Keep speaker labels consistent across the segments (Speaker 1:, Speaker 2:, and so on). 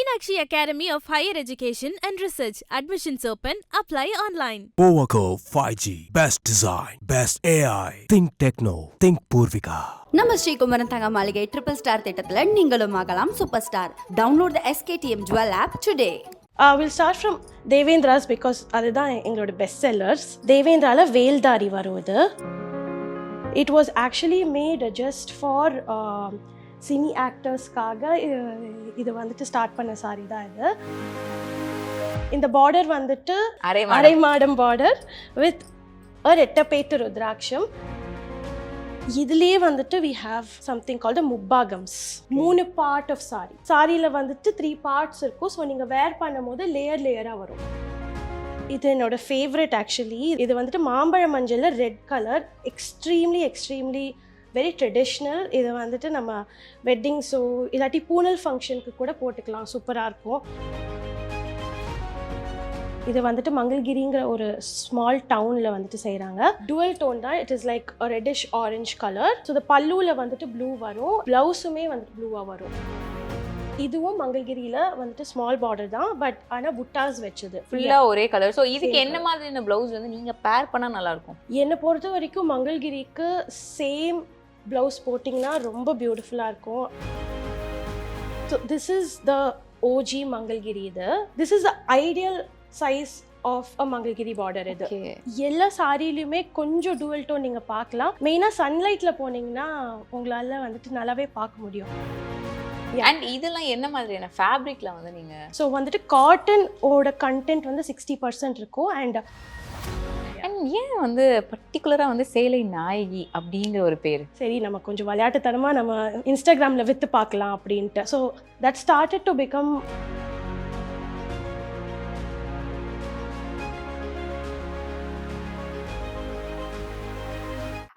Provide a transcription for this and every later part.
Speaker 1: Meenakshi Academy of Higher Education and Research. Admissions open. Apply online.
Speaker 2: Powaco 5G. Best design. Best AI. Think Techno. Think Purvika.
Speaker 3: நம்ம ஸ்ரீகுமரன் தங்க மாளிகை triple star திட்டத்தில் நீங்களும் ஆகலாம் super star. Download the SKTM Jewel app today.
Speaker 4: We'll start from Devendra's because அதுதான் எங்களோட best sellers. தேவேந்திரால வேல்தாரி வரும் இது. It was actually made just for cine ஆக்டர்ஸ்க்காக இது வந்துட்டு ஸ்டார்ட் பண்ண சாரி தான் இது. இந்த பார்டர் வந்துட்டு அரை மாடம் பார்டர் வித் ரெட்டப்பேட்டு ருத்ராட்சம். இதுலேயே வந்துட்டு we have something called முப்பாகம்ஸ். 3 பார்ட் ஆஃப் சாரி. சாரியில் வந்துட்டு 3 பார்ட்ஸ் இருக்கும். ஸோ நீங்கள் வேர் பண்ணும் போது லேயராக வரும். இது என்னோட ஃபேவரட் ஆக்சுவலி. இது வந்துட்டு மாம்பழ மஞ்சளில் red colour, extremely very traditional. இது வந்துட்டு நம்ம வெட்டிங்ஸோ இல்லாட்டி பூனல் ஃபங்க்ஷனுக்கு கூட போட்டுக்கலாம், சூப்பராக இருக்கும். இது வந்துட்டு மங்கள்கிரிங்கிற ஒரு ஸ்மால் டவுனில் வந்துட்டு செய்கிறாங்க. டுவல் டோன் தான். It is like reddish orange colour. So இந்த பல்லுவில் வந்துட்டு ப்ளூ வரும், ப்ளவுஸுமே வந்துட்டு ப்ளூவாக வரும். இதுவும் மங்கள்கிரியில் வந்துட்டு ஸ்மால் பார்டர் தான், பட் ஆனால் புட்டாஸ் வச்சது
Speaker 5: ஃபுல்லாக ஒரே கலர். ஸோ இதுக்கு என்ன மாதிரியான ப்ளவுஸ் வந்து நீங்கள் பேர் பண்ணால் நல்லாயிருக்கும்?
Speaker 4: என்னை பொறுத்த வரைக்கும் மங்கள்கிரிக்கு சேம் ப்ளவுஸ் போட்டிங்கன்னா ரொம்ப பியூட்டிஃபுல்லாக இருக்கும். So this is the OG Mangalagiri. This is the ideal size of a Mangalagiri border. இது எல்லா சாரிலையுமே கொஞ்சம் டூவல் டோன் நீங்கள் பார்க்கலாம். மெயினாக சன்லைட்டில் போனீங்கன்னா உங்களால் வந்துட்டு நல்லாவே பார்க்க முடியும்.
Speaker 5: அண்ட் இதெல்லாம் என்ன மாதிரியான ஃபேப்ரிக்ல வந்து நீங்கள்?
Speaker 4: ஸோ வந்துட்டு காட்டன் ஓட கண்டென்ட் வந்து 60% இருக்கும். அண்ட்
Speaker 5: ஏன் வந்து பர்டிகுலராக வந்து சேலை நாயகி அப்படிங்கிற ஒரு பேர்?
Speaker 4: சரி, நம்ம கொஞ்சம் விளையாட்டுத்தனமாக நம்ம இன்ஸ்டாகிராமில் விற்று பார்க்கலாம் அப்படின்ட்டு. So that started to become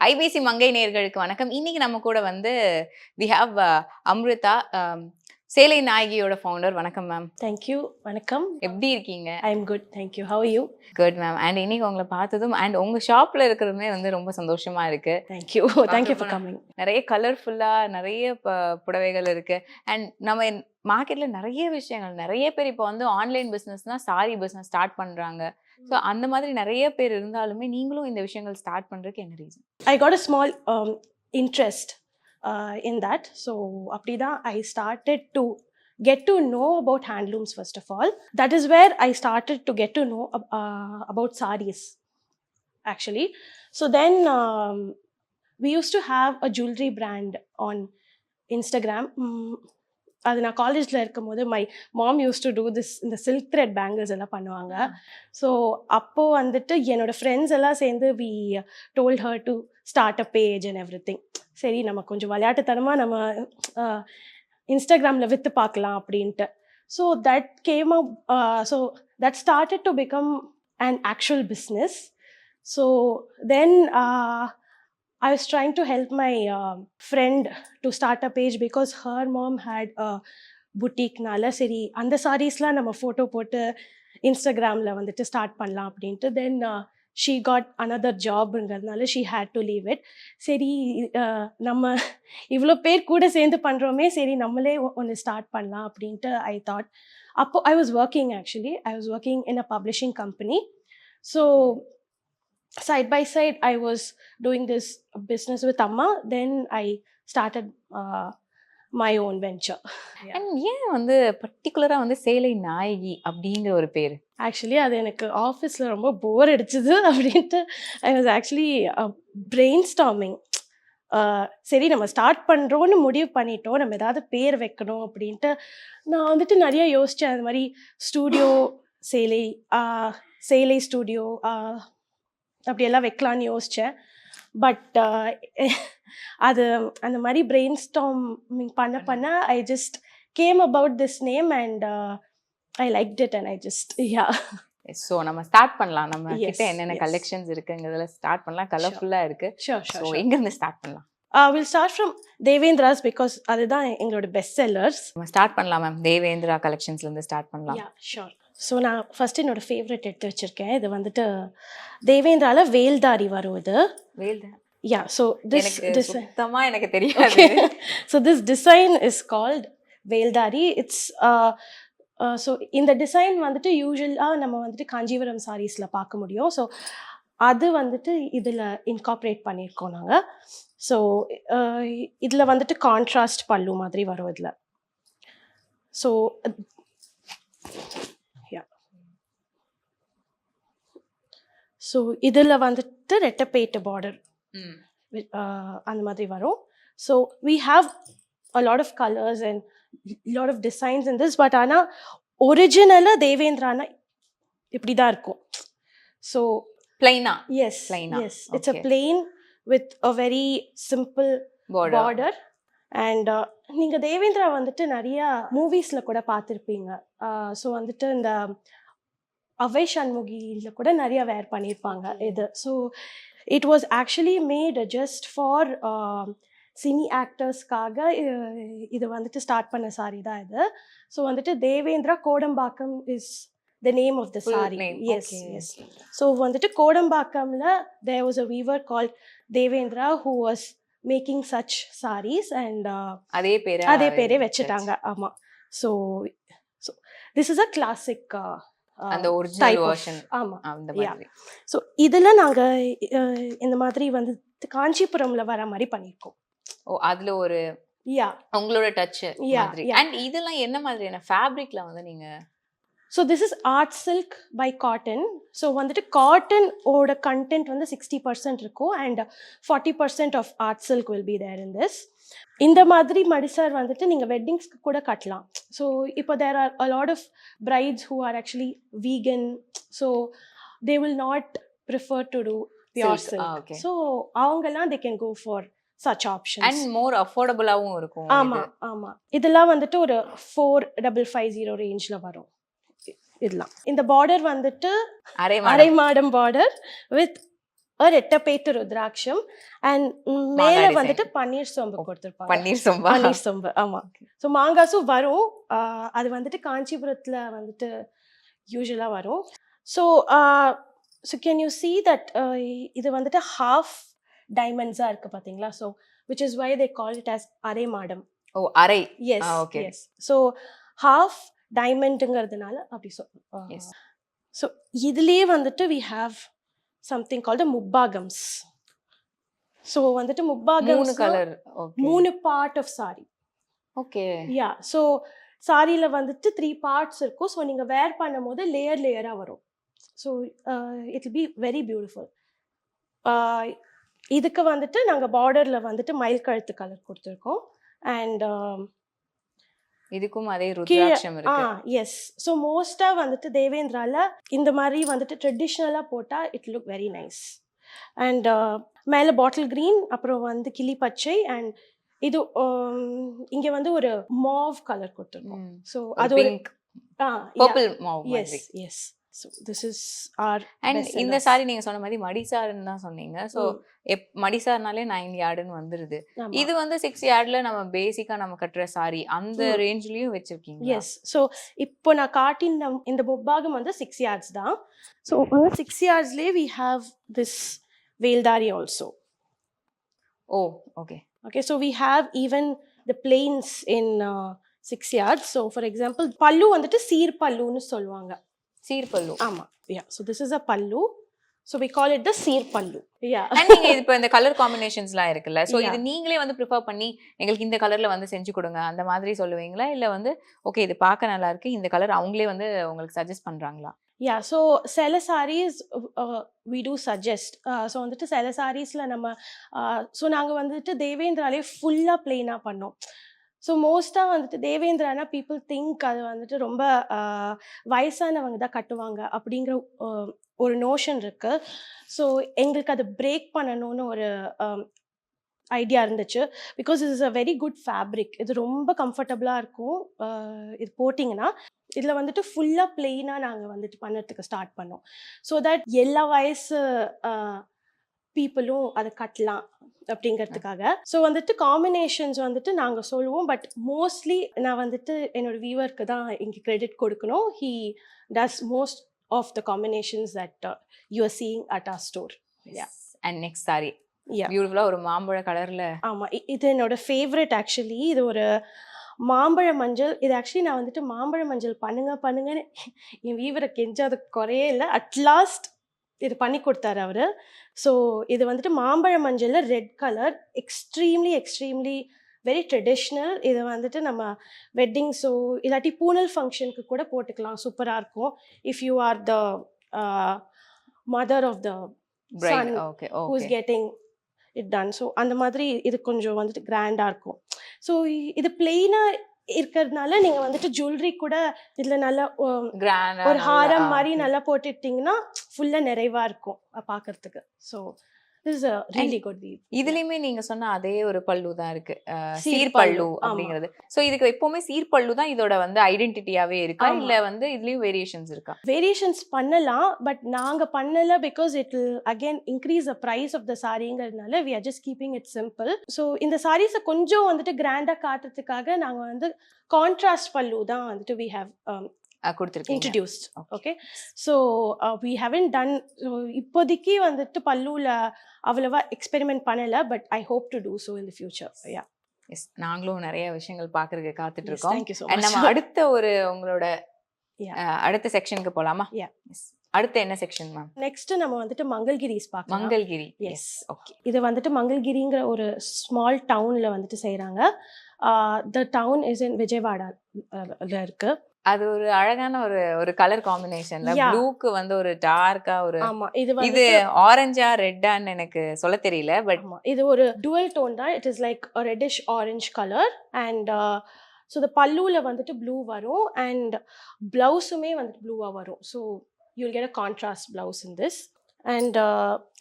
Speaker 5: IBC Mangai நேயர்களுக்கு வணக்கம். இன்னைக்கு நம்ம கூட வந்து வி ஹாவ் அம்ருதா, சேலை நாயகியோட ஃபவுண்டர். வணக்கம் மேம்.
Speaker 4: தேங்க்யூ. வணக்கம்.
Speaker 5: எப்படி இருக்கீங்க?
Speaker 4: I am good, thank you. How you?
Speaker 5: Good ma'am. And இன்னைக்கு உங்களை பார்த்ததும் அண்ட் உங்கள் ஷாப்பில் இருக்கிறதுமே வந்து ரொம்ப சந்தோஷமாக இருக்குது.
Speaker 4: Thank you for coming.
Speaker 5: நிறைய கலர்ஃபுல்லாக நிறைய புடவைகள் இருக்குது. அண்ட் நம்ம மார்க்கெட்டில் நிறைய விஷயங்கள், நிறைய பேர் இப்போ வந்து ஆன்லைன் பிஸ்னஸ்னால் சாரி பிஸ்னஸ் ஸ்டார்ட் பண்ணுறாங்க. ஸோ அந்த மாதிரி நிறைய பேர் இருந்தாலுமே நீங்களும் இந்த விஷயங்கள் ஸ்டார்ட் பண்ணுறதுக்கு என்ன reason?
Speaker 4: I got a small interest in that. So apdi I started to get to know about handlooms first of all. That is where I started to get to know about sarees actually. So then we used to have a jewelry brand on Instagram. அது நான் காலேஜில் இருக்கும் போது my mom use to do this, இந்த silk thread bangles எல்லாம் பண்ணுவாங்க. So அப்போது வந்துட்டு என்னோடய ஃப்ரெண்ட்ஸ் எல்லாம் சேர்ந்து we told her to start a page and everything. சரி, நம்ம கொஞ்சம் விளையாட்டுத்தனமாக நம்ம இன்ஸ்டாகிராமில் விற்று பார்க்கலாம் அப்படின்ட்டு. So that came up. So that started to become an actual business. So then I was trying to help my friend to start a page because her mom had a boutique. Nala seri and sareesla nama photo போட்டு இன்ஸ்டாகிராமில் வந்துட்டு start பண்ணலாம் அப்படின்ட்டு. தென் she got another jobங்கிறதுனால she had to leave it. சரி, நம்ம இவ்வளோ பேர் கூட சேர்ந்து பண்ணுறோமே, சரி நம்மளே ஒன்று ஸ்டார்ட் பண்ணலாம் அப்படின்ட்டு I thought. அப்போ I was working actually. I was working in a publishing company. So side by side I was doing this business with Amma. Then I started my own venture.
Speaker 5: And ஏன் வந்து பர்டிகுலராக வந்து சேலை நாயகி அப்படிங்கிற ஒரு பேர்?
Speaker 4: Actually அது எனக்கு ஆஃபீஸில் ரொம்ப போர் அடிச்சுது அப்படின்ட்டு I was actually brain storming. சரி, நம்ம ஸ்டார்ட் பண்ணுறோன்னு முடிவு பண்ணிட்டோம், நம்ம ஏதாவது பேர் வைக்கணும் அப்படின்ட்டு நான் வந்துட்டு நிறைய யோசித்தேன். அது மாதிரி ஸ்டூடியோ சேலை ஸ்டூடியோ அப்படியெல்லாம் வைக்கலான்னு யோசித்தேன். பட் அது அந்த மாதிரி பிரெயின் ஸ்டார்மிங் பண்ண I just game about this name and I liked it and I just
Speaker 5: so நம்ம ஸ்டார்ட் பண்ணலாம். நம்ம கிட்ட என்னென்ன கலெக்ஷன்ஸ் இருக்குங்கிறதுல ஸ்டார்ட் பண்ணலாம். கலர்ஃபுல்லாக இருக்கு. ஸோ எங்கேருந்து ஸ்டார்ட் பண்ணலாம்?
Speaker 4: வில் ஸ்டார்ட் ஃப்ரம் தேவேந்திராஸ் பிகாஸ் அதுதான் எங்களோட பெஸ்ட் செல்லர்ஸ்.
Speaker 5: நம்ம ஸ்டார்ட் பண்ணலாம் மேம். தேவேந்திரா கலெக்ஷன்ஸ்லேருந்து ஸ்டார்ட் பண்ணலாம்.
Speaker 4: ஷோர். ஸோ நான் ஃபஸ்ட்டு என்னோடய ஃபேவரட் எடுத்து வச்சுருக்கேன். இது வந்துட்டு தேவேந்திரால வேல்தாரி வரும். இது ஸோ திஸ்
Speaker 5: சுத்தமாக எனக்கு தெரியாது.
Speaker 4: So this design is called வேல்தாரி. இட்ஸ் ஸோ இந்த டிசைன் வந்துட்டு யூஸ்வலாக நம்ம வந்துட்டு காஞ்சிபுரம் சாரீஸில் பார்க்க முடியும். ஸோ அது வந்துட்டு இதில் இன்கார்ப்ரேட் பண்ணியிருக்கோம் நாங்கள். ஸோ இதில் வந்துட்டு கான்ட்ராஸ்ட் பல்லு மாதிரி வரும் இதில். ஸோ ஸோ இதில் வந்துட்டு ரெட்டப்பேட்டு பார்டர் அந்த மாதிரி வரும். So we have a lot of colors and lot of designs in this, but ஆனால் ஒரிஜினலாக தேவேந்திரானா இப்படி தான் இருக்கும். ஸோ
Speaker 5: பிளைனா
Speaker 4: yes, yes, it's a plain with a very simple border. And நீங்க தேவேந்திரா வந்துட்டு நிறைய மூவிஸ்ல கூட பார்த்துருப்பீங்க. ஸோ வந்துட்டு இந்த அவை சண்முகியில கூட நிறைய வேர் பண்ணியிருப்பாங்க இது. So it was actually made just for cine ஆக்டர்ஸ்க்காக இது வந்துட்டு ஸ்டார்ட் பண்ண சாரி தான் இது. ஸோ வந்துட்டு Devendra Kodambakkam is the name of the sari. Yes yes. So வந்துட்டு கோடம்பாக்கம்ல there was a weaver call Devendra who was making such saris and அதே பேரே வச்சுட்டாங்க. ஆமாம். So so this is a classic
Speaker 5: அந்த ஒரிஜினல் வெர்ஷன்.
Speaker 4: ஆமா
Speaker 5: அந்த மாதிரி.
Speaker 4: ஸோ இதில் நாங்கள் இந்த மாதிரி வந்து காஞ்சிபுரம்ல வர மாதிரி பண்ணியிருக்கோம்.
Speaker 5: ஓ, அதுல ஒரு உங்களோட டச் மாதிரி. அண்ட் இதெல்லாம் என்ன மாதிரியான ஃபேப்ரிக்ல வந்து நீங்க?
Speaker 4: So this is art silk by cotton. So வந்துட்டு காட்டன் ஓட கண்டென்ட் வந்து 60% இருக்கும் and 40% of art silk will be there in this. இந்த மாதிரி மடிசார் வந்துட்டு நீங்கள் வெட்டிங்ஸ்க்கு கூட கட்டலாம். ஸோ இப்போ there are a lot of brides who are actually vegan. So they will not prefer to do pure silk. So அவங்கெல்லாம் they can go for such options
Speaker 5: and more affordable-ஆவும் இருக்கும்.
Speaker 4: ஆமா. இதெல்லாம் வந்துட்டு ஒரு 4550 ரேஞ்ச்ல வரும். இதெல்லாம் இந்த பார்டர் வந்துட்டு அரை மாடம் பார்டர் வித் ஒரு ரெட்டப்பேட்டு ருத்ராட்சம் அண்ட் மேல வந்துட்டு பன்னீர் சோம்பு கொடுத்துருப்பாங்க. பன்னீர் சோம்பு. ஆமா. ஸோ மாங்காசும் வரும். அது வந்துட்டு காஞ்சிபுரத்துல வந்துட்டு யூஸ்வலா வரும். So can you see that இது வந்துட்டு ஹாஃப் டைமண்ட்ஸா இருக்கு பாத்தீங்களா? So which is why they call it as அரை மாடம்.
Speaker 5: ஓ, அரை.
Speaker 4: yes yes. ஸோ half டைமண்ட்ங்கிறதுனால அப்படி சொல்றோம். ஸோ இதுலயே வந்துட்டு we have something called the முப்பாகம்ஸ். ஸோ வந்துட்டு முப்பாகம்ஸ்
Speaker 5: 3 colour. Okay.
Speaker 4: 3 part of sari.
Speaker 5: Okay.
Speaker 4: Yeah. So சாரியில வந்துட்டு 3 பார்ட்ஸ் இருக்கும். ஸோ நீங்க வேர் பண்ணும்போது லேயரா வரும். So it will be very beautiful. இதுக்கு வந்துட்டு நாங்கள் பார்டர்ல வந்துட்டு மயில் கழுத்து கலர் கொடுத்துருக்கோம் அண்ட்
Speaker 5: இதுக்கும் அதே ருத்ராட்சம் இருக்கு.
Speaker 4: எஸ். ஸோ மோஸ்ட்டாக வந்துட்டு தேவேந்திரால இந்த மாதிரி வந்துட்டு ட்ரெடிஷ்னலாக போட்டால் it look very nice. And மேலே பாட்டில் கிரீன், அப்புறம் வந்து கிளி பச்சை அண்ட் இது இங்கே வந்து ஒரு மாவ் கலர் கொடுத்துருக்கோம். ஸோ அது ஒரு
Speaker 5: purple mauve.
Speaker 4: Yes yes. So this is our
Speaker 5: and இந்த சாரி நீங்க சொன்ன மாதிரி மடிசார்னு தான் சொன்னீங்க. ஸோ மடிசார்னாலே 9 யார்டுன்னு வந்துருது. இது வந்து 6 யார்ட்ல நம்ம பேசிக்கா நம்ம கட்டுற சாரி அந்த ரேஞ்ச்லயும் வச்சிருக்கீங்க.
Speaker 4: எஸ். ஸோ இப்போ நான் காட்டின இந்த முப்பாகம் வந்து 6 yards தான். ஸோ 6 yardsலேயே we have this வேல்தாரி also.
Speaker 5: Oh, okay.
Speaker 4: Okay, so we have even the plains in 6 yards. So for example பல்லு வந்துட்டு சீர் பல்லுன்னு சொல்லுவாங்க.
Speaker 5: சீர் பல்லு.
Speaker 4: ஆமா. yeah, so this is a pallu, so we call it the சீர் பல்லு. yeah.
Speaker 5: and நீங்க இப்போ இந்த கலர் காம்பினேஷன்ஸ்லாம் இருக்குல்ல, சோ இது நீங்களே வந்து ப்ரிஃபர் பண்ணி எங்களுக்கு இந்த கலர்ல வந்து செஞ்சு கொடுங்க அந்த மாதிரி சொல்லுவீங்களா, இல்ல வந்து ஓகே இது பார்க்க நல்லா இருக்கு இந்த கலர் அவங்களே வந்து உங்களுக்கு சஜஸ்ட் பண்றாங்களா?
Speaker 4: yeah, so சில sarees we do suggest. so வந்துட்டு சில sareesல நம்ம so நாங்க வந்துட்டு தேவேந்திராலே ஃபுல்லா பிளெயினா பண்ணோம். ஸோ மோஸ்ட்டாக வந்துட்டு தேவேந்திரானா பீப்புள் திங்க் அது வந்துட்டு ரொம்ப வயசானவங்க தான் கட்டுவாங்க அப்படிங்கிற ஒரு நோஷன் இருக்குது. ஸோ எங்களுக்கு அதை பிரேக் பண்ணணும்னு ஒரு ஐடியா இருந்துச்சு. Because it is a very good fabric. இது ரொம்ப கம்ஃபர்டபுளாக இருக்கும். இது போட்டிங்கன்னா இதில் வந்துட்டு ஃபுல்லாக பிளெயினாக நாங்கள் வந்துட்டு பண்ணுறதுக்கு ஸ்டார்ட் பண்ணோம். ஸோ தட் எல்லா வயசு பீப்புளும் அதை கட்டலாம் அப்படிங்கிறதுக்காக. ஸோ வந்துட்டு காம்பினேஷன்ஸ் வந்துட்டு நாங்கள் சொல்லுவோம், பட் மோஸ்ட்லி நான் வந்துட்டு என்னோட வியூவருக்கு தான் இங்கே கிரெடிட் கொடுக்கணும். He does most of the combinations that you are seeing at our store.
Speaker 5: And next sari பியூட்டிஃபுல்லா ஒரு மாம்பழ கலர்ல.
Speaker 4: ஆமா, இது என்னோட ஃபேவரட் ஆக்சுவலி. இது ஒரு மாம்பழ மஞ்சள். இது ஆக்சுவலி நான் வந்துட்டு மாம்பழ மஞ்சள் பண்ணுங்கன்னு என் வீவரை கெஞ்சாத குறையே இல்லை. அட்லாஸ்ட் இது பண்ணி கொடுத்தாரு அவரு. ஸோ இது வந்துட்டு மாம்பழ மஞ்சள்ல red colour, extremely very traditional. இது வந்துட்டு நம்ம வெட்டிங்ஸோ இல்லாட்டி பூனல் ஃபங்க்ஷனுக்கு கூட போட்டுக்கலாம், சூப்பராக இருக்கும். If you are the mother of the
Speaker 5: Bride.
Speaker 4: Son
Speaker 5: Okay,
Speaker 4: who's
Speaker 5: okay.
Speaker 4: Getting it done. So அந்த மாதிரி இது கொஞ்சம் வந்துட்டு கிராண்டாக இருக்கும். ஸோ இது பிளெயினாக இருக்கிறதுனால நீங்கள் வந்துட்டு ஜுவல்லரி கூட இதில் நல்லா
Speaker 5: Grand
Speaker 4: ஒரு ஹாரம் மாதிரி நல்லா போட்டுட்டீங்கன்னா ஃபுல்லாக நிறைவாக இருக்கும் பார்க்கறதுக்கு. So this is a really good weave.
Speaker 5: இதுலயுமே நீங்க சொன்ன அதே ஒரு பல்லு தான் இருக்கு,
Speaker 4: சீர்
Speaker 5: சீர் பல்லு
Speaker 4: பல்லு, ஆமா.
Speaker 5: அப்படிங்கிறது. சோ இதுக்கு எப்பவுமே சீர் பல்லு தான் இதோட வந்து ஐடென்டிட்டியாவே இருக்கா,
Speaker 4: ஆமா.
Speaker 5: இல்ல வந்து இதுலயும் வேரியேஷன்ஸ் இருக்கா?
Speaker 4: வேரியேஷன்ஸ் பண்ணலாம், பட் நாங்கள் பண்ணல because it will again increase the price of the சாரிங்கிறதுனால we are just keeping it simple. So இந்த சாரீஸை கொஞ்சம் வந்துட்டு கிராண்டாக காட்டுறதுக்காக நாங்கள் வந்து கான்ட்ராஸ்ட் பல்லு தான் வந்துட்டு வி ஹேவ்
Speaker 5: கொடுத்துருக்கீங்க.
Speaker 4: introduced. Okay, so we haven't done, இப்போதைக்கு வந்துட்டு பல்லுல அவ்வளவா எக்ஸ்பெரிமெண்ட் பண்ணல, but I hope to do so in the future. Yeah.
Speaker 5: Yes, நாங்களும் நிறைய விஷயங்கள் பாக்குறதுக்கு காத்துட்டு
Speaker 4: Yes,
Speaker 5: இருக்கோம்.
Speaker 4: thank you so
Speaker 5: And
Speaker 4: much.
Speaker 5: நம்ம அடுத்த ஒரு உங்களோட
Speaker 4: Yeah.
Speaker 5: அடுத்த செக்ஷனுக்கு போலாமா?
Speaker 4: Yeah.
Speaker 5: Yes. அடுத்து என்ன செக்ஷன் மேம்?
Speaker 4: நெக்ஸ்ட் நம்ம வந்துட்டு மங்கள்கிரிஸ் பார்க்கலாம்.
Speaker 5: மங்கள்கிரி.
Speaker 4: Yes,
Speaker 5: okay.
Speaker 4: இது வந்துட்டு மங்கள்கிரிங்கிற ஒரு ஸ்மால் டவுன்ல வந்துட்டு செய்றாங்க. த டவுன் இஸ் இன் விஜயவாடால இருக்கு.
Speaker 5: அது ஒரு அழகான ஒரு கலர் காம்பினேஷன்ல
Speaker 4: Yeah.
Speaker 5: ப்ளூக்கு வந்து ஒரு டார்க்கா ஒரு
Speaker 4: ஆமா, இது
Speaker 5: இது
Speaker 4: வந்து
Speaker 5: ஆரஞ்சா ரெட்டான்னு எனக்கு சொல்ல தெரியல, பட்
Speaker 4: ஆமா, இது ஒரு டுவல் டோன் தான். It is like reddish orange colour. And so இந்த பல்லுல வந்துட்டு ப்ளூ வரும் அண்ட் பிளவுஸுமே வந்துட்டு ப்ளூவா வரும். So you'll get a contrast blouse in this. And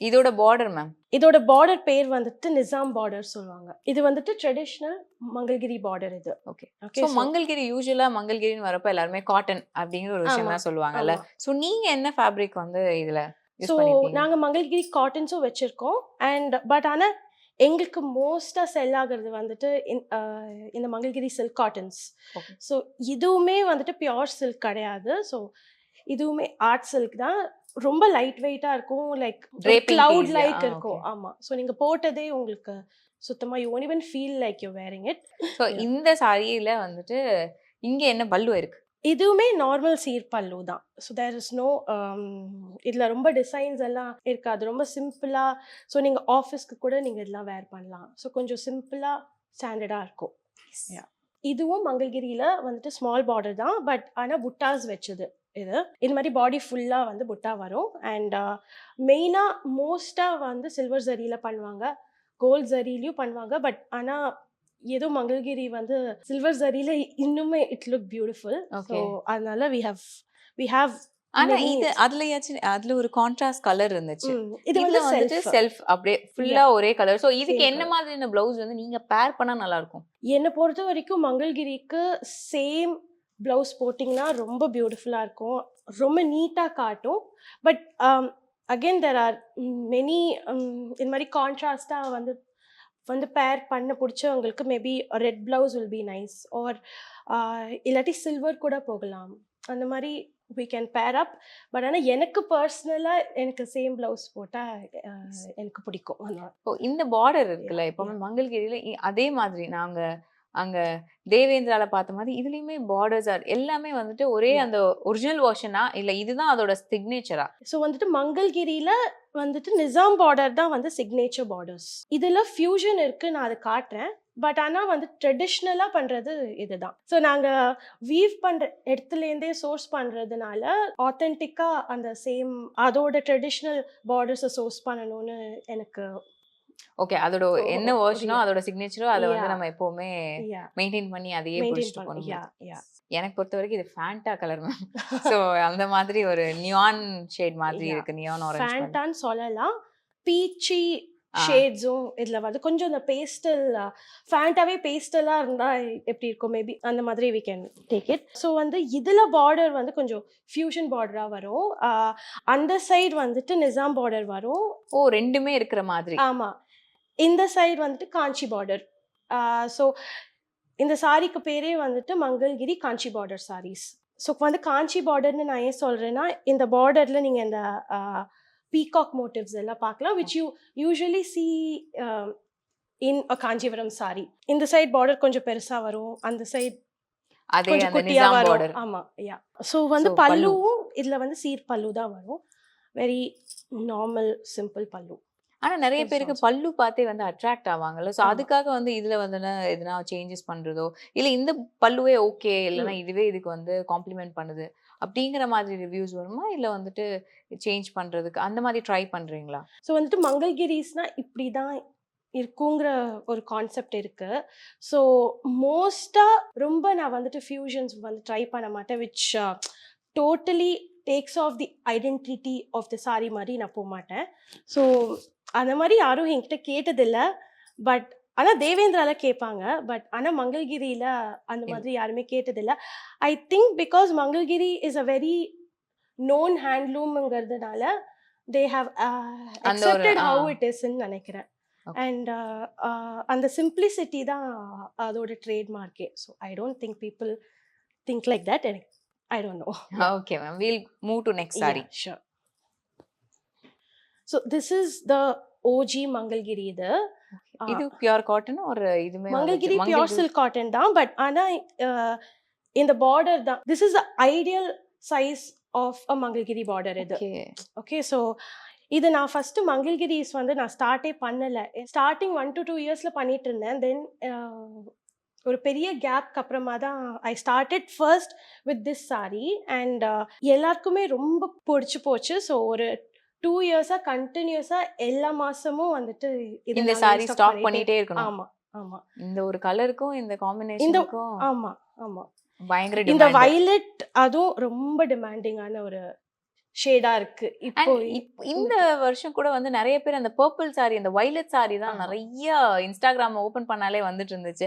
Speaker 5: இதோட பார்டர் மேம்?
Speaker 4: இதோட பார்டர் பேர் வந்துட்டு நிசாம் பார்டர் சொல்லுவாங்க. இது வந்துட்டு ட்ரெடிஷ்னல் மங்கள்கிரி பார்டர் இது.
Speaker 5: ஓகே.
Speaker 4: ஓகே,
Speaker 5: சோ மங்கள்கிரி யூசுவலா மங்கள்கிரின்னு வரப்ப எல்லாருமே காட்டன் அப்படிங்கிற ஒரு விஷயம்
Speaker 4: ஆமா,
Speaker 5: தான் சொல்லுவாங்கல்ல.
Speaker 4: ஆமா.
Speaker 5: சோ நீங்க என்ன ஃபேப்ரிக் வந்து இதுல யூஸ்
Speaker 4: ஸோ
Speaker 5: பண்ணிருக்கீங்க?
Speaker 4: நாங்க மங்கள்கிரி காட்டன்ஸும் வச்சிருக்கோம். அண்ட் பட் ஆனா எங்களுக்கு மோஸ்டா செல் ஆகுறது வந்துட்டு இந்த Mangalagiri silk cottons.
Speaker 5: Okay.
Speaker 4: So இதுவுமே வந்துட்டு பியோர் சில்க் கிடையாது. ஸோ இதுவுமே ஆர்ட் சில்க் தான். ரொம்ப லைட் வெயிட்டா இருக்கும், like
Speaker 5: Draping
Speaker 4: cloud
Speaker 5: piece,
Speaker 4: like
Speaker 5: ah,
Speaker 4: இருக்கும்.
Speaker 5: okay.
Speaker 4: ஆமா, ஸோ நீங்க போட்டதே உங்களுக்கு சுத்தமா you won't even feel like you wearing it.
Speaker 5: So இந்த சாரியில வந்துட்டு இங்க என்ன பல்லு இருக்கு?
Speaker 4: இதுவுமே நார்மல் சீர் பல்லு தான். ஸோ தேர் இஸ் நோ இதில் ரொம்ப டிசைன்ஸ் எல்லாம் இருக்காது, ரொம்ப சிம்பிளா. ஸோ நீங்கள் ஆஃபீஸ்க்கு கூட நீங்கள் இதெல்லாம் வேர் பண்ணலாம். ஸோ கொஞ்சம் சிம்பிளா ஸ்டாண்டர்டாக இருக்கும். Yeah. இதுவும் மங்கள்கிரியில் வந்துட்டு ஸ்மால் பார்டர் தான், பட் ஆனால் புட்டாஸ் வச்சது. இது மாதிரி பாடி ஃபுல்லாக வந்து புட்டா வரும். அண்ட் மெயினாக மோஸ்ட்டாக வந்து சில்வர் ஜரியில் பண்ணுவாங்க, கோல்ட் ஜரிலையும் பண்ணுவாங்க. பட் ஆனால் ஏதோ மங்கள்கிரி வந்து சில்வர் ஜரியில இன்னுமே it look beautiful. So
Speaker 5: Okay.
Speaker 4: அதனால we have
Speaker 5: ஆனா
Speaker 4: many-
Speaker 5: இது அதுல ஒரு கான்ட்ராஸ்ட் கலர் இருந்துச்சு.
Speaker 4: இது
Speaker 5: இதுல
Speaker 4: வந்து
Speaker 5: வந்துட்டு
Speaker 4: self.
Speaker 5: செல்ஃப் அப்படியே ஃபுல்லா ஒரே கலர். சோ இதுக்கு
Speaker 4: Same
Speaker 5: என்ன
Speaker 4: colour.
Speaker 5: மாதிரியான பிளவுஸ் வந்து நீங்க பேர் பண்ணா நல்லா இருக்கும்?
Speaker 4: என்னை பொறுத்த வரைக்கும் மங்கள்கிரிக்கு சேம் பிளவுஸ் போட்டிங்கன்னா ரொம்ப பியூட்டிஃபுல்லாக இருக்கும், ரொம்ப நீட்டாக காட்டும். But again there are many இந்த மாதிரி கான்ட்ராஸ்டாக வந்து பேர் பண்ண பிடிச்சவங்களுக்கு maybe red blouse will be nice. Or இல்லாட்டி சில்வர் கூட போகலாம். அந்த மாதிரி we can pair up. But ஆனால் எனக்கு பர்சனலாக எனக்கு சேம் பிளவுஸ் போட்டால் எனக்கு பிடிக்கும்.
Speaker 5: இப்போ இந்த பார்டர் இருக்குல்ல, எப்பவுமே மங்கள்கிரியில அதே மாதிரி நாங்க அங்க தேவேந்திரால பார்த்த மாதிரி இதுலயுமே பார்டர்ஸ் எல்லாமே வந்துட்டு ஒரே அந்த ஒரிஜினல் வெர்ஷனா, இல்ல இதுதான் அதோட சிக்னேச்சரா?
Speaker 4: ஸோ வந்துட்டு மங்கள்கிரியில் வந்துட்டு நிசாம் பார்டர் தான் வந்து சிக்னேச்சர் பார்டர்ஸ். இதில் ஃபியூஷன் இருக்குது, நான் அதை காட்டுறேன். பட் ஆனால் வந்து ட்ரெடிஷ்னலாக பண்ணுறது இதுதான். ஸோ நாங்கள் வீவ் பண்ணுற இடத்துலேருந்தே சோர்ஸ் பண்ணுறதுனால ஆத்தென்டிக்காக அந்த சேம் அதோட ட்ரெடிஷ்னல் பார்டர்ஸை சோர்ஸ் பண்ணணும்னு எனக்கு.
Speaker 5: ஓகே, அதோட
Speaker 4: So,
Speaker 5: என்ன வெர்ஷனோ
Speaker 4: yeah.
Speaker 5: அதோட சிக்னேச்சரோ அதை வந்து
Speaker 4: Yeah.
Speaker 5: நம்ம எப்பவுமே
Speaker 4: Yeah.
Speaker 5: மெயின்டைன் பண்ணி அதையே
Speaker 4: Maintain
Speaker 5: புடிச்சிட்டு
Speaker 4: பண்ணி,
Speaker 5: போகணும்.
Speaker 4: yeah, yeah.
Speaker 5: எனக்கு பொறுத்த வரைக்கும் இது ஃபேண்டா கலர் மேம். ஸோ அந்த மாதிரி ஒரு நியான் ஷேட் மாதிரி
Speaker 4: Yeah.
Speaker 5: இருக்கு, நியான் ஆரஞ்சு.
Speaker 4: ஃபேண்டான்னு சொல்லலாம். பீச்சி
Speaker 5: ஆ.
Speaker 4: ஷேட்ஸும் இதில் வந்து கொஞ்சம் இந்த பேஸ்டல், ஃபேண்டாவே பேஸ்டலாக இருந்தால் எப்படி இருக்கும் மேபி அந்த மாதிரி we can take it. So வந்து இதில் பார்டர் வந்து கொஞ்சம் ஃபியூஷன் பார்டராக வரும். அந்த சைடு வந்துட்டு நிசாம் பார்டர் வரும்.
Speaker 5: ஓ, ரெண்டுமே இருக்கிற மாதிரி.
Speaker 4: ஆமாம், இந்த சைடு வந்துட்டு காஞ்சி பார்டர். ஸோ இந்த சாரிக்கு பேரே வந்துட்டு மங்கள்கிரி காஞ்சி பார்டர் சாரீஸ். ஸோ வந்து காஞ்சி பார்டர்னு நான் ஏன் சொல்கிறேன்னா, இந்த பார்டரில் நீங்கள் இந்த பீகாக் மோட்டிவ்ஸ் எல்லாம் பார்க்கலாம், which you usually C in a Kanjivaram saree. இந்த சைட் பார்டர் கொஞ்சம் பெருசா வரும், அந்த சைட்
Speaker 5: அதே
Speaker 4: கொஞ்சம்
Speaker 5: அந்த
Speaker 4: குட்டியா
Speaker 5: நிசாம்
Speaker 4: வரும்.
Speaker 5: பார்டர்.
Speaker 4: ஆமா யா. ஸோ வந்து
Speaker 5: So, பல்லு.
Speaker 4: பல்லுவும் இதுல வந்து சீர் பல்லு தான் வரும். வெரி நார்மல் சிம்பிள் பல்லு.
Speaker 5: ஆனா நிறைய
Speaker 4: Yes,
Speaker 5: பேருக்கு
Speaker 4: also.
Speaker 5: பல்லு பார்த்தே வந்து அட்ராக்ட் ஆவாங்கல்ல. ஸோ
Speaker 4: ஆமா.
Speaker 5: அதுக்காக வந்து இதுல வந்து எதனா சேஞ்சஸ் பண்றதோ, இல்ல இந்த பல்லுவே ஓகே இல்லைன்னா இதுவே இதுக்கு வந்து காம்ப்ளிமெண்ட் பண்ணுது அப்படிங்கிற மாதிரி ரிவ்யூஸ் வருமா, இல்ல வந்துட்டு சேஞ்ச் பண்றதுக்கு அந்த மாதிரி ட்ரை பண்றீங்களா?
Speaker 4: ஸோ வந்துட்டு மங்கள்கிரிஸ்னா இப்படி தான் இருக்குங்கிற ஒரு கான்செப்ட் இருக்கு. ஸோ மோஸ்ட்டாக ரொம்ப நான் வந்துட்டு ஃபியூஷன்ஸ் வந்து ட்ரை பண்ண மாட்டேன், which totally takes off the identity of the sari மாதிரி நான் போக மாட்டேன். ஸோ அந்த மாதிரி யாரும் என்கிட்ட கேட்டதில்லை. பட் ஆனால் தேவேந்திரால கேட்பாங்க. பட் ஆனால் மங்கள்கிரியில் அந்த மாதிரி யாருமே கேட்டதில்லை. I think because Mangalagiri is a very known ஹேண்ட்லூம்ங்கிறதுனால தே ஹாவ்
Speaker 5: அந்த ஒரு
Speaker 4: அக்செப்டட் ஹவு இட் இஸ்ன்னு நினைக்கிறேன். அண்ட் அந்த சிம்பிளிசிட்டி தான் அதோட ட்ரேட்மார்க்கே. So I don't think people think like that. எனக்கு I don't know.
Speaker 5: Okay ma'am, we'll move to next sari.
Speaker 4: Sure. So this is the OG Mangalagiri.
Speaker 5: இது பியூர் காட்டன் ஒரு இதுமே
Speaker 4: மங்கள்கிரி பியூர் சில்க் காட்டன் தான். பட் ஆனால் இந்த பார்டர் தான், this is the ideal size of a Mangalagiri border இது. Okay. So இது நான் ஃபஸ்ட்டு மங்கள்கிரிஸ் வந்து நான் ஸ்டார்ட்டே பண்ணலை. ஸ்டார்டிங் 1 to 2 இயர்ஸில் பண்ணிட்டு இருந்தேன். தென் ஒரு பெரிய கேப்க்கு அப்புறமா தான் I started first with this sorry. And எல்லாருக்குமே ரொம்ப பிடிச்சி போச்சு. ஸோ ஒரு 2 இயர்ஸாக கண்டினியூஸாக எல்லா மாதமும் வந்துட்டு
Speaker 5: இந்த சாரி ஸ்டாக் பண்ணிட்டே இருக்கணும்.
Speaker 4: ஆமாம் ஆமாம்.
Speaker 5: இந்த ஒரு கலருக்கும் இந்த காம்பினேஷனுக்கும்
Speaker 4: ஆமாம் ஆமாம்.
Speaker 5: பயங்கர
Speaker 4: இந்த
Speaker 5: டிமாண்ட்.
Speaker 4: வயலட் அதுவும் ரொம்ப டிமாண்டிங்கான ஒரு ஷேடா இருக்கு. இப்போ
Speaker 5: இந்த வருஷம் கூட வந்து நிறைய பேர் அந்த பர்பிள் சாரி, அந்த வயலட் சாரி தான் நிறைய இன்ஸ்டாகிராம் ஓபன் பண்ணாலே வந்துட்டு இருந்துச்சு.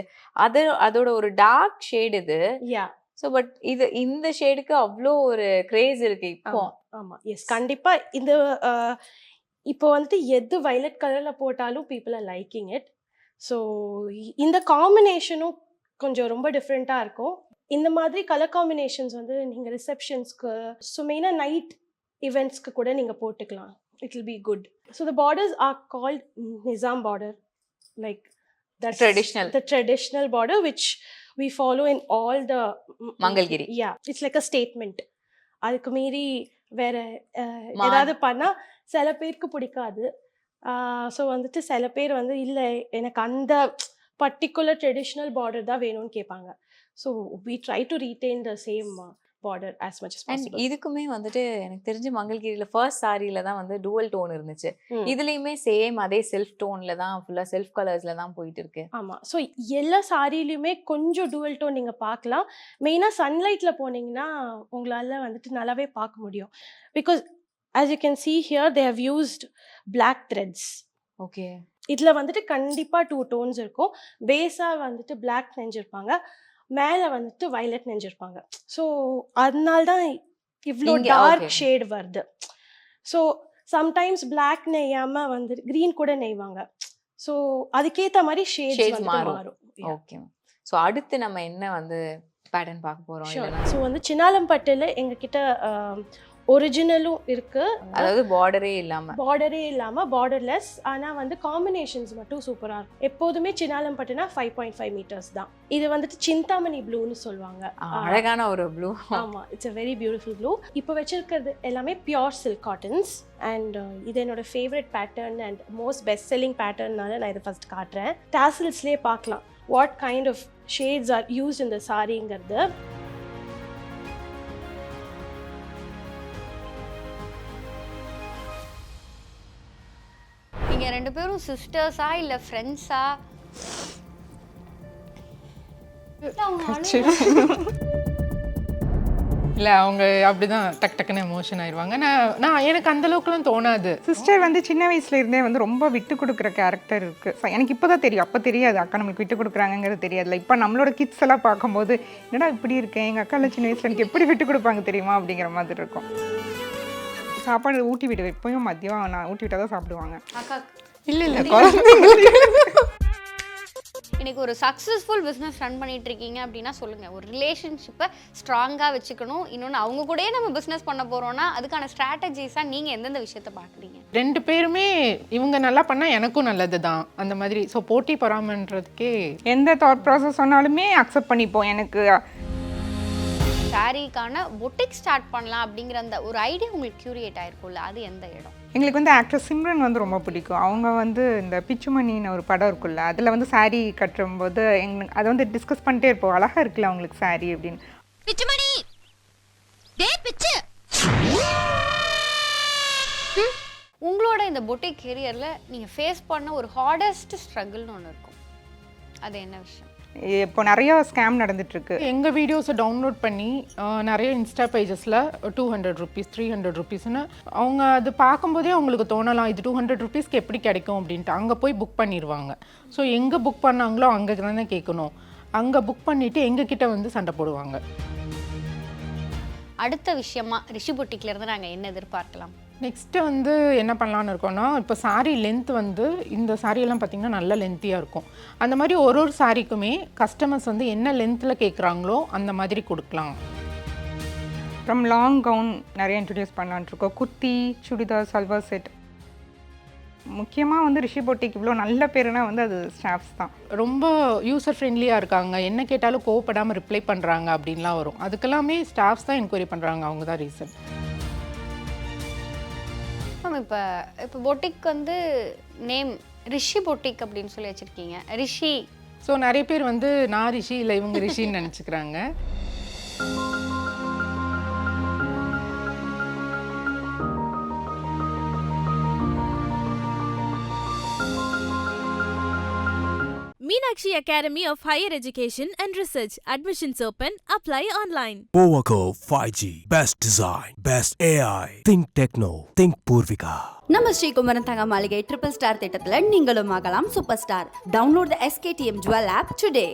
Speaker 5: அதோட ஒரு டார்க் ஷேட் இது.
Speaker 4: யா.
Speaker 5: ஸோ பட் இது இந்த ஷேடுக்கு அவ்வளோ ஒரு கிரேஸ் இருக்கு இப்போ.
Speaker 4: ஆமா எஸ் கண்டிப்பா. இந்த இப்போ வந்துட்டு எது வயலட் கலர்ல போட்டாலும் people are liking it. So இந்த காம்பினேஷனும் கொஞ்சம் ரொம்ப டிஃப்ரெண்ட்டாக இருக்கும். இந்த மாதிரி கலர் காம்பினேஷன்ஸ் வந்து நீங்கள் ரிசப்ஷன்ஸ்க்கு, ஸோ மெயினாக நைட் இவெண்ட்ஸ்க்கு கூட நீங்கள் போட்டுக்கலாம். It will be good. So the borders are called Nizam border. Like that's the traditional border which we follow in all the
Speaker 5: Mangalgiri.
Speaker 4: Yeah, it's like a statement. அதுக்கு மீறி வேற ஏதாவது பண்ணா சில பேருக்கு பிடிக்காது. ஸோ வந்துட்டு சில பேர் வந்து இல்லை எனக்கு அந்த பர்டிகுலர் ட்ரெடிஷ்னல் பார்டர் தான் வேணும்னு கேட்பாங்க. So we try to retain the same border as much as possible.
Speaker 5: இதுக்குமே வந்துட்டு எனக்கு தெரிஞ்சு மங்கள்கிரியில ஃபர்ஸ்ட் சாரியில தான் வந்து டூவல் டோன் இருந்துச்சு. இதுலயுமே சேம் அதே செல்ஃப் டோன்ல தான், ஃபுல்லா செல்ஃப் கலர்ஸ்ல தான் போயிட்டு இருக்கு.
Speaker 4: ஆமா. ஸோ எல்லா சாரிலையுமே கொஞ்சம் டூவல் டோன் நீங்க பார்க்கலாம். மெயினா சன்லைட்ல போனீங்கன்னா உங்களால வந்துட்டு நல்லாவே பார்க்க முடியும். Because as you can see here they have used black threads.
Speaker 5: Okay.
Speaker 4: இதுல வந்துட்டு கண்டிப்பா 2 டோன்ஸ் இருக்கும். பேஸா வந்துட்டு பிளாக் நெஞ்சிருப்பாங்க, மேலே வந்துட்டு வயலட் நெஞ்சிருப்பாங்க. ஸோ அதனால தான் இவ்வளோ டார்க் ஷேட் வருது. ஸோ சம்டைம்ஸ் பிளாக் நெய்யாமல் வந்து க்ரீன் கூட நெய்வாங்க. ஸோ அதுக்கேற்ற மாதிரி ஷேட்ஸ் மாறும்.
Speaker 5: ஓகே. ஸோ அடுத்து நம்ம என்ன வந்து பேட்டர்ன் பார்க்க போகிறோம்?
Speaker 4: ஸோ வந்து சின்னாலம்பட்டில் எங்ககிட்ட ஒரிஜினலும் இருக்கு,
Speaker 5: அதாவது பார்டரே இல்லாம
Speaker 4: பார்டர்லெஸ். ஆனா வந்து காம்பினேஷன்ஸ் மட்டும் சூப்பரா இருக்கும். எப்போதுமே சின்னாலம்பட்டுனா 5.5 மீட்டர்ஸ் தான். இது வந்துட்டு சிந்தாமணி ப்ளூன்னு சொல்லுவாங்க.
Speaker 5: அழகான ஒரு ப்ளூ.
Speaker 4: ஆமா, it's a very beautiful blue. இப்போ வச்சிருக்கிறது எல்லாமே பியூர் சில்க் காட்டன்ஸ். அண்ட் இது என்னோட favourite pattern and most best selling பேட்டர்னால நான் இதை ஃபர்ஸ்ட் காட்டுறேன். டாசல்ஸ்லேயே பார்க்கலாம் what kind of shades are used இந்த சாரிங்கிறது.
Speaker 6: நீங்க ரெண்டு பேரும் சிஸ்டர்ஸா இல்ல ஃப்ரெண்ட்ஸா?
Speaker 7: இல்லை, அவங்க அப்படிதான் டக் டக்குன்னு எமோஷன் ஆயிடுவாங்க. நான் எனக்கு அந்த அளவுக்குலாம் தோணாது.
Speaker 8: சிஸ்டர் வந்து சின்ன வயசுல இருந்தே வந்து ரொம்ப விட்டு கொடுக்குற கேரக்டர் இருக்கு. எனக்கு இப்போ தான் தெரியும், அப்போ தெரியாது அக்கா நம்மளுக்கு விட்டு கொடுக்குறாங்கிறது தெரியாதுல. இப்போ நம்மளோட கிட்ஸ் எல்லாம் பார்க்கும்போது என்னடா இப்படி இருக்கேன், எங்கள் அக்கால சின்ன வயசுல எனக்கு எப்படி விட்டு கொடுப்பாங்க தெரியுமா அப்படிங்கிற மாதிரி இருக்கும். சாப்பாடு ஊட்டி விடுவேன், எப்பயும் மதியம் நான் ஊட்டி விட்டால் தான் சாப்பிடுவாங்க.
Speaker 6: அக்கா
Speaker 7: இல்லை குழந்தைங்க
Speaker 6: இன்னைக்கு ஒரு சக்ஸஸ்ஃபுல் பிஸ்னஸ் ரன் பண்ணிட்டு இருக்கீங்க அப்படின்னா சொல்லுங்கள். ஒரு ரிலேஷன்ஷிப்பை ஸ்ட்ராங்காக வச்சுக்கணும். இன்னொன்று அவங்க கூடயே நம்ம பிஸ்னஸ் பண்ண போகிறோன்னா அதுக்கான ஸ்ட்ராட்டஜிஸாக நீங்கள் எந்தெந்த விஷயத்தை பார்க்குறீங்க?
Speaker 7: 2 பேருமே இவங்க நல்லா பண்ணால் எனக்கும் நல்லது தான் அந்த மாதிரி. ஸோ போட்டி பொறாமன்றதுக்கே
Speaker 8: எந்த தாட் ப்ராசஸ் சொன்னாலுமே அக்செப்ட் பண்ணிப்போம். எனக்கு
Speaker 6: சாரீக்கான பொட்டிக் ஸ்டார்ட் பண்ணலாம் அப்படிங்கிற அந்த ஒரு ஐடியா உங்களுக்கு கியூரியேட் ஆயிருக்கும்ல, அது எந்த இடம்?
Speaker 8: எங்களுக்கு வந்து ஆக்டர் சிம்ரன் வந்து ரொம்ப பிடிக்கும். அவங்க வந்து இந்த பிச்சுமணின்னு ஒரு படம் இருக்குல்ல, அதில் வந்து saree கட்டும்போது எங்களுக்கு அதை வந்து டிஸ்கஸ் பண்ணிட்டே இருப்போம். அழகாக இருக்குல்ல அவங்களுக்கு saree அப்படின்னு.
Speaker 1: பிச்சுமணி டேய் பிச்சு.
Speaker 6: உங்களோட இந்த பொட்டிக் கெரியரில் நீங்கள் ஃபேஸ் பண்ண ஒரு ஹார்டஸ்ட் ஸ்ட்ரகிள்னு ஒன்று இருக்கும், அது என்ன விஷயம்?
Speaker 8: இப்போ நிறைய ஸ்கேம் நடந்துட்டுருக்கு.
Speaker 7: எங்கள் வீடியோஸை டவுன்லோட் பண்ணி நிறைய இன்ஸ்டா பேஜஸில் 200 rupees 300 rupeesன்னு அவங்க அது பார்க்கும்போதே அவங்களுக்கு தோணலாம் இது 200 rupeesக்கு எப்படி கிடைக்கும் அப்படின்ட்டு அங்கே போய் புக் பண்ணிடுவாங்க. ஸோ எங்கே புக் பண்ணாங்களோ அங்கே தானே கேட்கணும். அங்கே புக் பண்ணிவிட்டு எங்ககிட்ட வந்து சண்டை போடுவாங்க.
Speaker 6: அடுத்த விஷயமா ரிஷி பொட்டிக்லேருந்து நாங்கள் என்ன எதிர்பார்க்கலாம்?
Speaker 7: நெக்ஸ்ட்டு வந்து என்ன பண்ணலான்னு இருக்கோன்னா, இப்போ saree லென்த் வந்து இந்த சாரியெல்லாம் பார்த்திங்கன்னா நல்ல லென்த்தியாக இருக்கும். அந்த மாதிரி ஒரு சாரீக்குமே கஸ்டமர்ஸ் வந்து என்ன லென்த்தில் கேட்குறாங்களோ அந்த மாதிரி கொடுக்கலாம்.
Speaker 8: அப்புறம் லாங் கவுன் நிறைய இன்ட்ரடியூஸ் பண்ணலான்னு இருக்கோம். குர்த்தி, சுடிதார், சல்வார் செட். முக்கியமாக வந்து ரிஷி பொட்டிக் இவ்வளோ நல்ல பேருனா வந்து அது ஸ்டாஃப்ஸ் தான்.
Speaker 7: ரொம்ப யூசர் ஃப்ரெண்ட்லியாக இருக்காங்க, என்ன கேட்டாலும் கோவப்படாமல் ரிப்ளை பண்ணுறாங்க அப்படின்லாம் வரும். அதுக்கெல்லாமே ஸ்டாஃப்ஸ் தான் என்கொயரி பண்ணுறாங்க, அவங்க தான் ரீசன்.
Speaker 6: மேம் இப்போ பொட்டிக் வந்து நேம் ரிஷி பொட்டிக் அப்படின்னு சொல்லி வச்சுருக்கீங்க. ரிஷி
Speaker 7: ஸோ நிறைய பேர் வந்து நான் ரிஷி இல்லை இவங்க ரிஷின்னு நினச்சிக்கிறாங்க.
Speaker 1: Meenakshi Academy of Higher Education and Research. Admissions open. Apply online.
Speaker 2: Powaco 5G. Best design. Best AI. Think Techno. Think Purvika.
Speaker 3: நம்ம ஸ்ரீகுமரன் தங்க மாளிகை ட்ரிபிள் ஸ்டார் திட்டத்தில் நீங்களும் ஆகலாம் சூப்பர் ஸ்டார். டவுன்லோட் த SKTM Jewel app today.